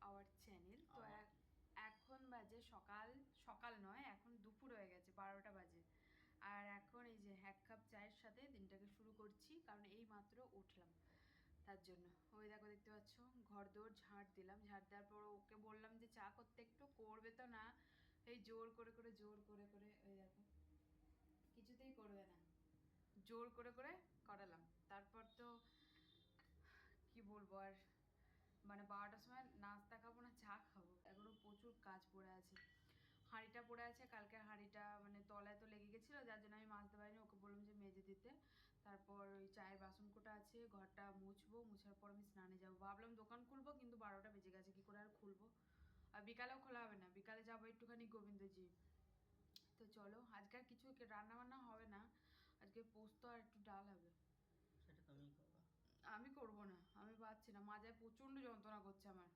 Our channel. তো এখন বাজে সকাল সকাল নয়, এখন দুপুর হয়ে গেছে, 12টা বাজে। আর এখন এই যে এক কাপ চায়ের সাথে দিনটাকে শুরু করছি, কারণ এই মাত্র উঠলাম। তার জন্য ওই দেখো, দেখতে পাচ্ছ ঘর দৌড় ঝাড় দিলাম। ঝাড় দেওয়ার পর ওকে বললাম যে চা করতে, একটু করবে তো না, এই জোর করে করে ওই দেখো কিছুতেই করবে না, জোর করে করে করালাম। তারপর তো কি বলবো আর, মানে 12টার সময় নাস্তা খাবো না চা খাবো, এখনো প্রচুর কাজ পড়ে আছে। হাঁড়িটা পড়ে আছে, কালকে হাঁড়িটা মানে তলায় তো লেগে গেছিলো, যার জন্য আমি মাজতে পারিনি। ওকে বললাম যে মেজে দিতে। তারপর ওই চায়ের বাসন কোটা আছে, ঘরটা মুছবো, মুছার পর আমি স্নানে যাবো। ভাবলাম দোকান খুলবো, কিন্তু 12টা বেজে গেছে, কি করে আর খুলবো। আর বিকালেও খোলা হবে না, বিকালে যাবো একটুখানি গোবিন্দজি। তো চলো, আজকে আর কিছু রান্না বান্না হবে না, আজকে পোস্ত আর একটু ডাল হবে। সেটা তুমিই করবা। আমি করব না, আমি পাচ্ছি না, মাজায় প্রচন্ড যন্ত্রণা করছে আমার,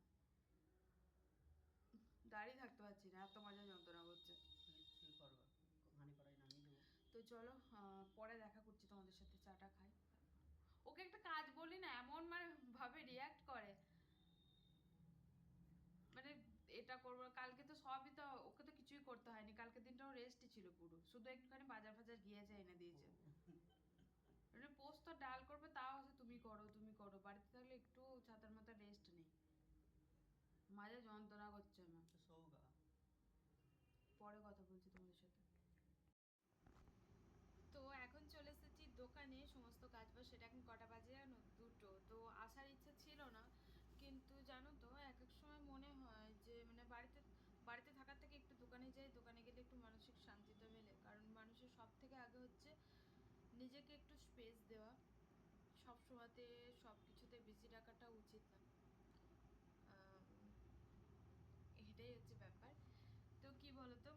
দাঁড়িয়ে থাকতে পারছি না, এত মাজায় যন্ত্রণা করছে। নিশ্চয়ই করবা, হানি কড়াই নামিয়ে দেবো। তো চলো, পরে দেখা করছি তোমাদের সাথে, চাটা খাই। ওকে একটা কাজ বলি না, এমন মানে ভাবে রিয়াক্ট করে, মানে এটা করবো কালকে, তো সবই তো ওকে তো কিছুই করতে হয়নি, কালকে দিনটাও রেস্টই ছিল পুরো, শুধু একটুখানি বাজার ফাজার গিয়েছে, এনে দিয়েছে। মানে পোস্ত ডাল করবে, তাও হচ্ছে তুমি করো তুমি করো, বাড়িতে থাকলে একটু ছাতার মাথার রেস্ট নেই, মাঝে যন্ত্রণা করছে আমার। সৌগা। পরে কথা বলছি তোমাদের সাথে। তো এখন চলে এসেছি দোকানে, সমস্ত কাজ বাজ, সেটা এখন কটা বাজে জানো, 2টো। তো আসার ইচ্ছা ছিল না, কিন্তু জানো তো এক এক সময় মনে হয় যে মানে বাড়িতে বাড়িতে থাকার থেকে একটু দোকানে যাই, দোকানে গেলে একটু মানসিক শান্তিটা মেলে। কারণ মানুষের সব থেকে আগে হচ্ছে নিজেকে একটু স্পেস দেওয়া, সব সময়তে সব কিছুতে বিজি রাখাটা উচিত না। এটাই হচ্ছে ব্যাপার। তো কি বলতো,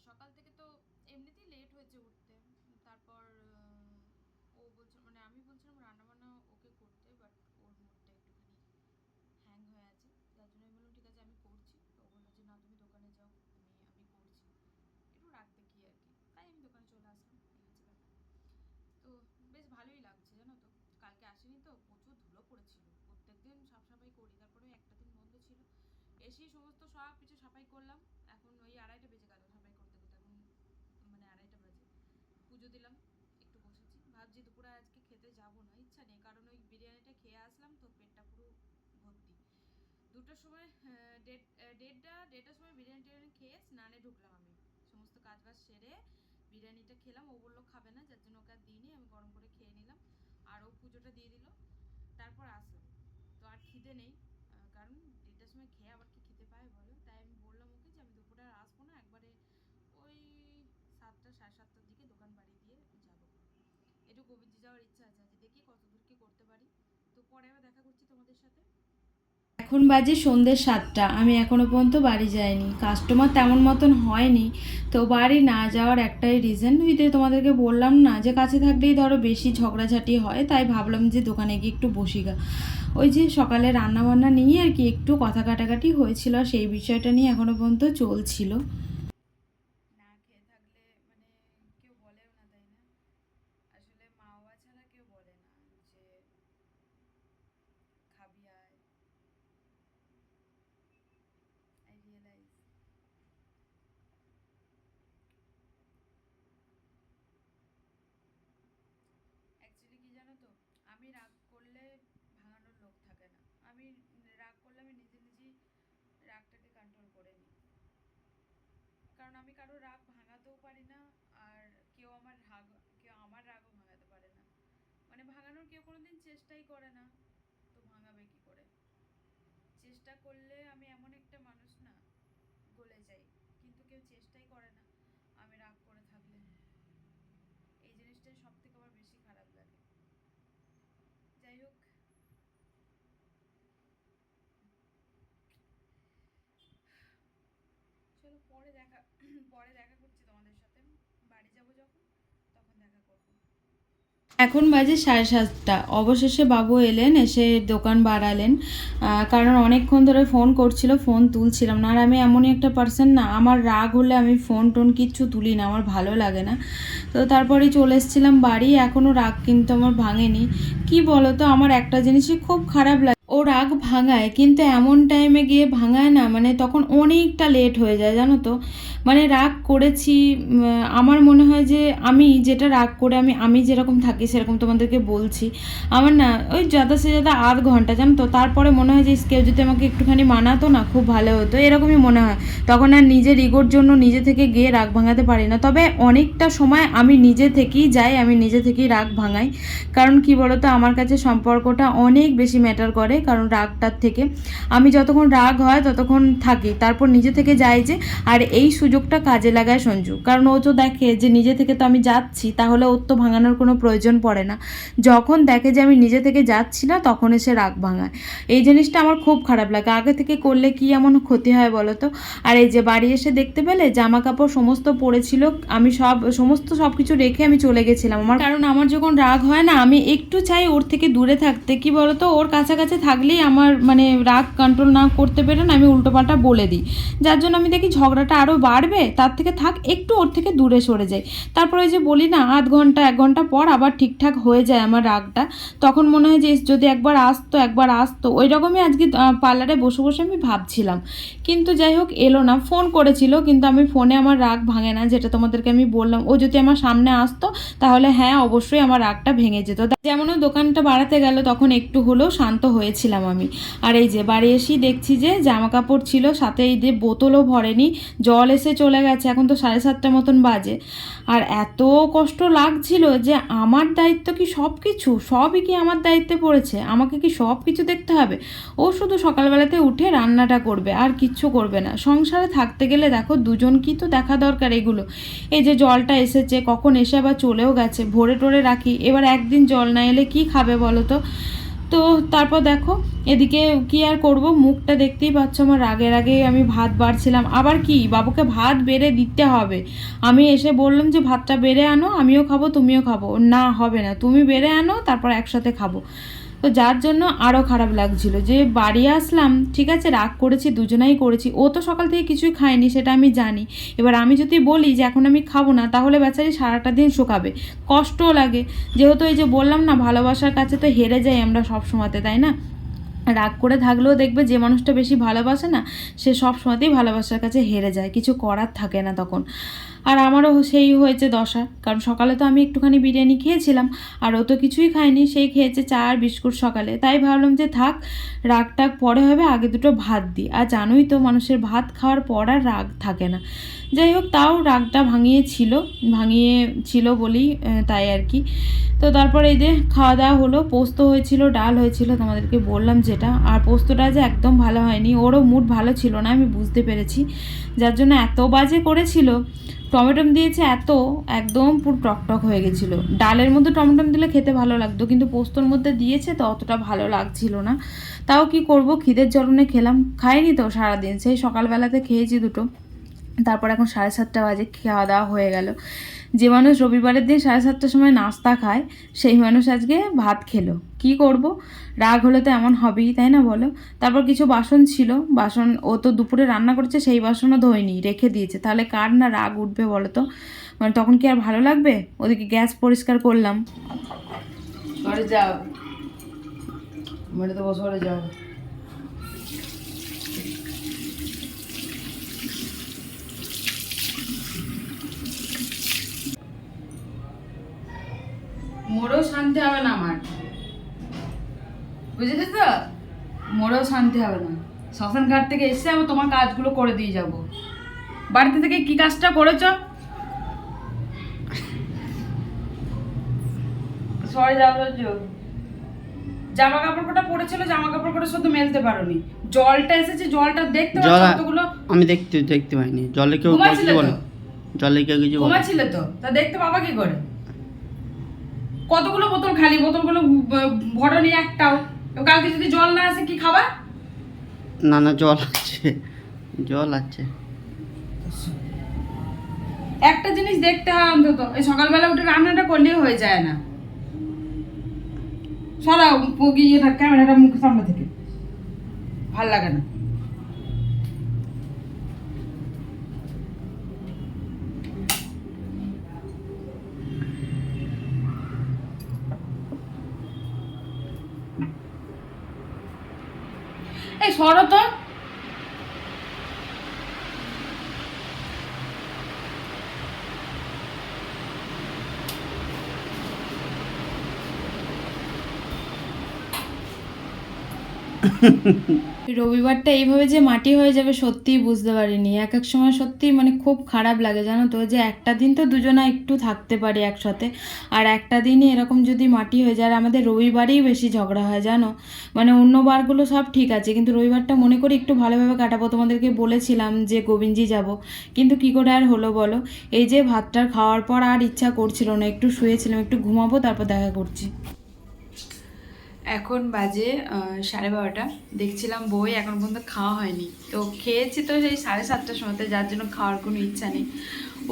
সকাল থেকে তো এমনিতেই লেট হয়েছে উঠতে। তারপর ও বলছে, মানে আমি বলছিলাম রান্নাবান্না ওকে করতে, বাট ওর মুডটা একটুখানি হ্যাং হয়ে আছে, যার জন্য আমি বললাম ঠিক আছে আমি করছি। তো ও বললো যে না তুমি দোকানে যাও, আমি করছি, একটু রাখতে কি আর কি, তাই আমি দোকানে চলে আসলাম। এই হচ্ছে ব্যাপার। তো বেশ ভালোই লাগছে জানো তো, কালকে আসেনি তো, প্রচুর ধুলো পড়েছিল। প্রত্যেকদিন সাফ সাফাই করি, তারপরে একটা দিন বন্ধ ছিল, এসেই সমস্ত সব কিছু সাফাই করলাম। এখন ওই 2:30 বেজে গেল সাফাই করতে করতে, এখন মানে 2:30 বাজে। পুজো দিলাম, একটু বসেছি, ভাবছি দুপুরে আজকে খেতে যাব না, ইচ্ছা নেই, কারণ ওই বিরিয়ানিটা খেয়ে আসলাম তো, পেটটা পুরো ভর্তি। 2টোর সময় দেড়টার সময় বিরিয়ানি টিরিয়ানি খেয়ে স্নানে ঢুকলাম আমি, সমস্ত কাজ বাজ সেরে বিরিয়ানিটা খেলাম। ও বললো খাবে না, যার জন্য ওকে আর দিইনি, আমি গরম করে খেয়ে নিলাম। আর ও পুজোটা দিয়ে দিল, তারপর আসলাম। তো আর খিদে নেই, কারণ 1টার সময় খেয়ে আবার কি খেতে পায় বলো। তাই আমি বললাম ওকে যে আমি দুপুরে আর আসবো না, একবারে ওই 7টা সাড়ে 7টার দিকে দোকান বাড়ি দিয়ে যাবো। একটু গোবিন্দ যাওয়ার ইচ্ছা আছে, আজ দেখি কতদূর কি করতে পারি। তো পরে আবার দেখা করছি তোমাদের সাথে। এখন বাজে সন্ধ্যে 7টা, আমি এখনও পর্যন্ত বাড়ি যাইনি, কাস্টমার তেমন মতন হয়নি। তো বাড়ি না যাওয়ার একটাই রিজন, ওই যে তোমাদেরকে বললাম না যে কাছে থাকলেই ধরো বেশি ঝগড়াঝাটি হয়, তাই ভাবলাম যে দোকানে গিয়ে একটু বসি গা। ওই যে সকালে রান্না বান্না নিয়ে আর কি একটু কথা কাটাকাটি হয়েছিল, সেই বিষয়টা নিয়ে এখনও পর্যন্ত চলছিল। না খেয়ে থাকলে মানে কেউ বলেও না, তাই না? আসলে মা বাবা ছাড়া কেউ বলে না যে খাবি আয়। আই রিয়েলাইজ, অ্যাকচুয়ালি কি জানো তো, আমি রাগ করলে ভাঙানোর লোক থাকে না। আমি রাগ করলে আমি নিজে নিজেই রাগটাকে কন্ট্রোল করে নিই, কারণ আমি কারো রাগ ভাঙাতেও পারি না, আর কেউ আমার রাগও ভাঙাতে পারে না। মানে ভাঙানোর কেউ কোনোদিন চেষ্টাই করে না, তো ভাঙাবে কি করে? চেষ্টা করলে আমি এমন একটা মানুষ না, গলে যাই, কিন্তু কেউ চেষ্টাই করে না আমি রাগ করে থাকলে। এই জিনিসটাই সব থেকে আমার বেশি খারাপ লাগে। যাই হোক, চলো পরে দেখা পরে দেখা করছি তোমাদের সাথে, বাড়ি যাব যখন তখন দেখা করব। এখন বাজে 7:30, অবশেষে বাবু এলেন, এসে দোকান বাড়ালেন। কারণ অনেকক্ষণ ধরে ফোন করছিল, ফোন তুলছিলাম না। আর আমি এমনই একটা পার্সন না, আমার রাগ হলে আমি ফোন টোন কিচ্ছু তুলি না, আমার ভালো লাগে না। তো তারপরেই চলে এসেছিলাম বাড়ি, এখনও রাগ কিন্তু আমার ভাঙেনি। কি বলো তো, আমার একটা জিনিসই খুব খারাপ লাগে, ও ও রাগ ভাঙায়, কিন্তু এমন টাইমে গিয়ে ভাঙায় না, মানে তখন অনেকটা লেট হয়ে যায় জানো তো। মানে রাগ করেছি, আমার মনে হয় যে আমি যেটা রাগ করে আমি আমি যেরকম থাকি সেরকম তোমাদেরকে বলছি, আমার না ওই যাদা সে যাদা আধ ঘন্টা জানো তো, তারপরে মনে হয় যে কেউ যদি আমাকে একটুখানি মানাতো না খুব ভালো হতো, এরকমই মনে হয়। তখন আর নিজের ইগোর জন্য নিজে থেকে গিয়ে রাগ ভাঙাতে পারি না, তবে অনেকটা সময় আমি নিজে থেকেই যাই, আমি নিজে থেকেই রাগ ভাঙাই। কারণ কি বলতো, আমার কাছে সম্পর্কটা অনেক বেশি ম্যাটার করে, কারণ রাগটার থেকে আমি যতক্ষণ রাগ হয় ততক্ষণ থাকি, তারপর নিজে থেকে যাই যে, আর এই সুযোগটা কাজে লাগায় সঞ্জু, কারণ ও তো দেখে যে নিজে থেকে তো আমি যাচ্ছি, তাহলে ওর তো ভাঙানোর কোনো প্রয়োজন পড়ে না। যখন দেখে যে আমি নিজে থেকে যাচ্ছি না তখন এসে রাগ ভাঙায়, এই জিনিসটা আমার খুব খারাপ লাগে। আগে থেকে করলে কি এমন ক্ষতি হয় বলো তো। আর এই যে বাড়ি এসে দেখতে পেলে জামা কাপড় সমস্ত পড়েছিল, আমি সব কিছু রেখে আমি চলে গেছিলাম, আমার কারণ আমার যখন রাগ হয় না আমি একটু চাই ওর থেকে দূরে থাকতে, কি বলতো ওর কাছাকাছি থাকলেই আমার মানে রাগ কন্ট্রোল না করতে পেরে না আমি উল্টোপাল্টা বলে দিই, যার জন্য আমি দেখি ঝগড়াটা আরও বাড়বে, তার থেকে থাক একটু ওর থেকে দূরে সরে যাই। তারপরে ওই যে বলি না, আধ ঘন্টা 1 ঘন্টা পর আবার ঠিকঠাক হয়ে যায় আমার রাগটা, তখন মনে হয় যে যদি একবার আসতো ওই রকমই আজকে পার্লারে বসে বসে আমি ভাবছিলাম। কিন্তু যাই হোক এলো না, ফোন করেছিল কিন্তু আমি ফোনে আমার রাগ ভাঙে না, যেটা তোমাদেরকে আমি বললাম, ও যদি আমার সামনে আসতো তাহলে হ্যাঁ অবশ্যই আমার রাগটা ভেঙে যেত। যেমন ও দোকানটা বাড়াতে গেল তখন একটু হলেও শান্ত হয়েছিলাম আমি। আর এই যে বাড়ি এসেই দেখছি যে জামা কাপড় ছিল সাথে, এই যে বোতলও ভরেনি, জল এসে চলে গেছে, এখন তো 7:30 মতন বাজে। আর এত কষ্ট লাগছিল যে আমার দায়িত্ব কি সবই কি আমার দায়িত্বে পড়েছে, আমাকে কি সব কিছু দেখতে হবে। ও শুধু সকালবেলাতে উঠে রান্নাটা করবে আর কিচ্ছু করবে না। সংসারে থাকতে গেলে দেখো দুজন কি তো দেখা দরকার এগুলো। এই যে জলটা এসেছে, কখন এসে আবার চলেও গেছে, ভরে টরে রাখি, এবার একদিন জল না এলে কি খাবে বলো তো। তো তারপর দেখো এদিকে কি আর করব, মুখটা দেখতেই পাচ্ছ আমার রাগের আগে আমি ভাত বাড়ছিলাম, আবার কি বাবুকে ভাত বেড়ে দিতে হবে। আমি এসে বললাম যে ভাতটা বেড়ে আনো, আমিও খাবো তুমিও খাবো, না হবে না তুমি বেড়ে আনো তারপর একসাথে খাবো। তো যার জন্য আরও খারাপ লাগছিল যে বাড়ি আসলাম, ঠিক আছে রাগ করেছি দুজনাই করেছি, ও তো সকাল থেকে কিছুই খায়নি সেটা আমি জানি, এবার আমি যদি বলি যে এখন আমি খাবো না তাহলে বেচারি সারাটা দিন শোকাবে, কষ্টও লাগে। যেহেতু এই যে বললাম না ভালোবাসার কাছে তো হেরে যাই আমরা সব সময়তে, তাই না। রাগ করে থাকলেও দেখবে যে মানুষটা বেশি ভালোবাসে না সে সব সময়তেই ভালোবাসার কাছে হেরে যায়, কিছু করার থাকে না তখন। আর আমারও সেই হয়েছে দশা, কারণ সকালে তো আমি একটুখানি বিরিয়ানি খেয়েছিলাম আর ও তো কিছুই খায়নি, সেই খেয়েছে চা আর বিস্কুট সকালে, তাই ভাবলাম যে থাক রাগ টাগ পরে হবে, আগে দুটো ভাত দিই। আর জানোই তো মানুষের ভাত খাওয়ার পর আর রাগ থাকে না। যাই হোক তাও রাগটা ভাঙিয়েছিল বলি তাই আর কি। তো তারপরে এই যে খাওয়া দাওয়া হলো, পোস্ত হয়েছিল, ডাল হয়েছিল, তোমাদেরকে বললাম যেটা। আর পোস্তটা যে একদম ভালো হয়নি, ওরও মুড ভালো ছিল না আমি বুঝতে পেরেছি, যার জন্য এত বাজে করেছিল। টমেটো দিয়েছে একদম পুরো টকটক হয়ে গেছিলো। ডালের মধ্যে টমেটো দিলে খেতে ভালো লাগতো, কিন্তু পোস্তর মধ্যে দিয়েছে তো অতটা ভালো লাগছিল না। তাও কি করব, খিদের জ্বরনে খেলাম, খাইনি তো সারাদিন, সেই সকালবেলাতে খেয়েছি দুটো, তারপর এখন 7:30 বাজে খাওয়া দাওয়া হয়ে গেল। যে মানুষ রবিবারের দিন 7:30টার সময় নাস্তা খায় সেই মানুষ আজকে ভাত খেলো, কি করব, রাগ হলে তো এমন হবেই তাই না বলো। তারপর কিছু বাসন ছিল, ও তো দুপুরে রান্না করেছে সেই বাসনও ধোয়নি রেখে দিয়েছে, তাহলে কার না রাগ উঠবে বলো তো, মানে তখন কি আর ভালো লাগবে। ওদিকে গ্যাস পরিষ্কার করলাম। ঘরে যাও, মানে তো বসে যাও। মোড়েও শান্তি হবে না আমার, বুঝেছিস তো, মোড়েও শান্তি হবে না। শ্মশান ঘাট থেকে এসে আমি তোমার কাজগুলো করে দিয়ে যাব। বাড়িতে থেকে কি কাজটা করেছ, সরে যাও। জামা কাপড় কটা পড়েছিল, জামা কাপড় কটা শুধু মেলতে পারোনি, জলটা এসেছে জলটা দেখতে পাচ্ছ কতগুলো। আমি দেখতে পাইনি, জলে কেউ কিছু বলে, জলে কেউ কিছু বলে ঘুমাচ্ছিল তো, তা দেখতে পাবা কি করে। কতগুলো বোতল খালি, বোতলগুলো ভরনি একটাও। কালকে যদি জল না আসে কি খাবার। না জল আছে। একটা জিনিস দেখতে হয় অন্তত, এই সকালবেলা উঠে রান্নাটা করলেও হয়ে যায় না। সরাও গিয়ে থাক ক্যামেরাটা মুখ সামনে থেকে, ভাল লাগে না। এই সরো তো। রবিবারটা এইভাবে যে মাটি হয়ে যাবে সত্যিই বুঝতে পারিনি। এক এক সময় সত্যিই মানে খুব খারাপ লাগে জানো তো, যে একটা দিন তো দুজনা একটু থাকতে পারি একসাথে, আর একটা দিনই এরকম যদি মাটি হয়ে যায়। আর আমাদের রবিবারেই বেশি ঝগড়া হয় জানো, মানে অন্য বারগুলো সব ঠিক আছে, কিন্তু রবিবারটা মনে করি একটু ভালোভাবে কাটাবো। তোমাদেরকে বলেছিলাম যে গোবিন্দজি যাব, কিন্তু কি করে আর হলো বলো। এই যে ভাতটার খাওয়ার পর আর ইচ্ছা করছিল না, একটু শুয়েছিলাম, একটু ঘুমাবো, তারপর দেখা করছি। এখন বাজে 12:30। দেখছিলাম বই এখন পর্যন্ত খাওয়া হয়নি, তো খেয়েছি তো সেই 7:30টার সময়তে, যার জন্য খাওয়ার কোনো ইচ্ছা নেই।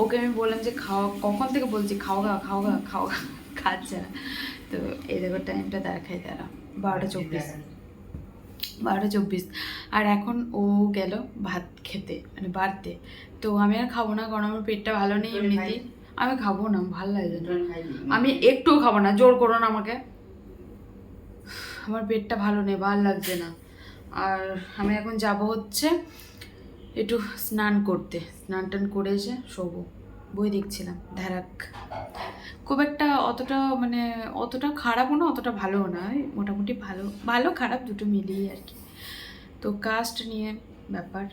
ওকে আমি বললাম যে খাওয়া, কখন থেকে বলছি খাওয়া খাওয়া খাচ্ছে না। তো এই দেখো টাইমটা দেখাই, তারা 12:24। আর এখন ও গেল ভাত খেতে, মানে বাড়তে। তো আমি আর খাবো না, কারণ আমার পেটটা ভালো নেই এমনিতেই। আমি খাবো না, ভালো লাগে না, আমি একটুও খাবো না, জোর করো না আমাকে। আমার পেটটা ভালো নেই, ভালো লাগছে না। আর আমি এখন যাব হচ্ছে একটু স্নান করতে, স্নান টান করে এসে শোবো। বই দেখছিলাম ধ্যারাক, খুব একটা অতটা খারাপও না, অতটা ভালোও না, ওই মোটামুটি ভালো ভালো খারাপ দুটো মিলিয়ে আর কি। তো কাস্ট নিয়ে ব্যাপার,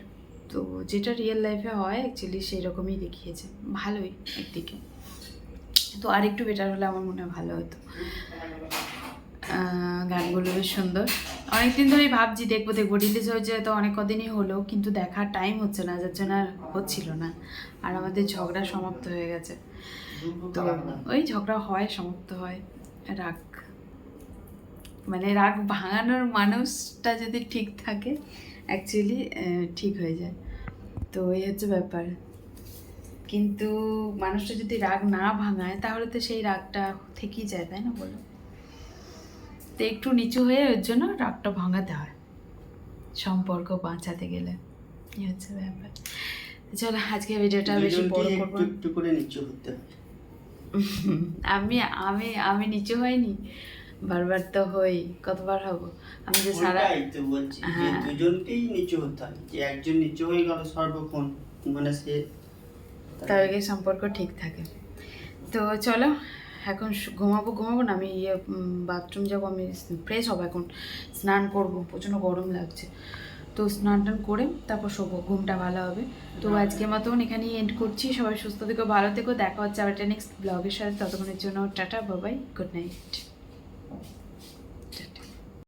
তো যেটা রিয়েল লাইফে হয় অ্যাকচুয়ালি সেই রকমই দেখিয়েছে, ভালোই একদিকে। তো আর একটু বেটার হলে আমার মনে হয় ভালো হতো। গানগুলো বেশ সুন্দর, অনেকদিন ধরেই ভাবছি দেখবো রিলিজ হয়েছে তো অনেক কদিনই হলো, কিন্তু দেখার টাইম হচ্ছে না, যার জন্য আর হচ্ছিল না। আর আমাদের ঝগড়া সমাপ্ত হয়ে গেছে, তো ওই ঝগড়া হয়, সমাপ্ত হয়। রাগ রাগ ভাঙানোর মানুষটা যদি ঠিক থাকে অ্যাকচুয়ালি ঠিক হয়ে যায়, তো এই হচ্ছে ব্যাপার। কিন্তু মানুষটা যদি রাগ না ভাঙায় তাহলে তো সেই রাগটা থেকেই যায়, তাই না বলো? তো একটু নিচু হয়ে ওর জন্য রাগটা ভাঙাতে হয় সম্পর্ক বাঁচাতে গেলে, এই হচ্ছে ব্যাপার। চলো আজকে ভিডিওটা বেশি বড় করবো। একটু করে নিচু হতে হবে। আমি আমি আমি নিচু হয়নি, বারবার তো হই, কতবার হব আমি যে সারা। ওটাই তো বলছি যে দুজনকেই নিচু হতে হয়, যে একজন নিচু হয়ে গেল সর্বক্ষণ, মানে সে তার আগে সম্পর্ক ঠিক থাকে। তো চলো এখন ঘুমাবো না, আমি বাথরুম যাবো, আমি ফ্রেশ হবো, এখন স্নান করবো, প্রচণ্ড গরম লাগছে। তো স্নান টান করে তারপর শোবো, ঘুমটা ভালো হবে। তো আজকে মতন এখানেই এন্ড করছি। সবাই সুস্থ থেকো, ভালো থেকো, দেখা হচ্ছে আবার একটা নেক্সট ব্লগের সাথে। ততক্ষণের জন্য tata, bye bye, good night.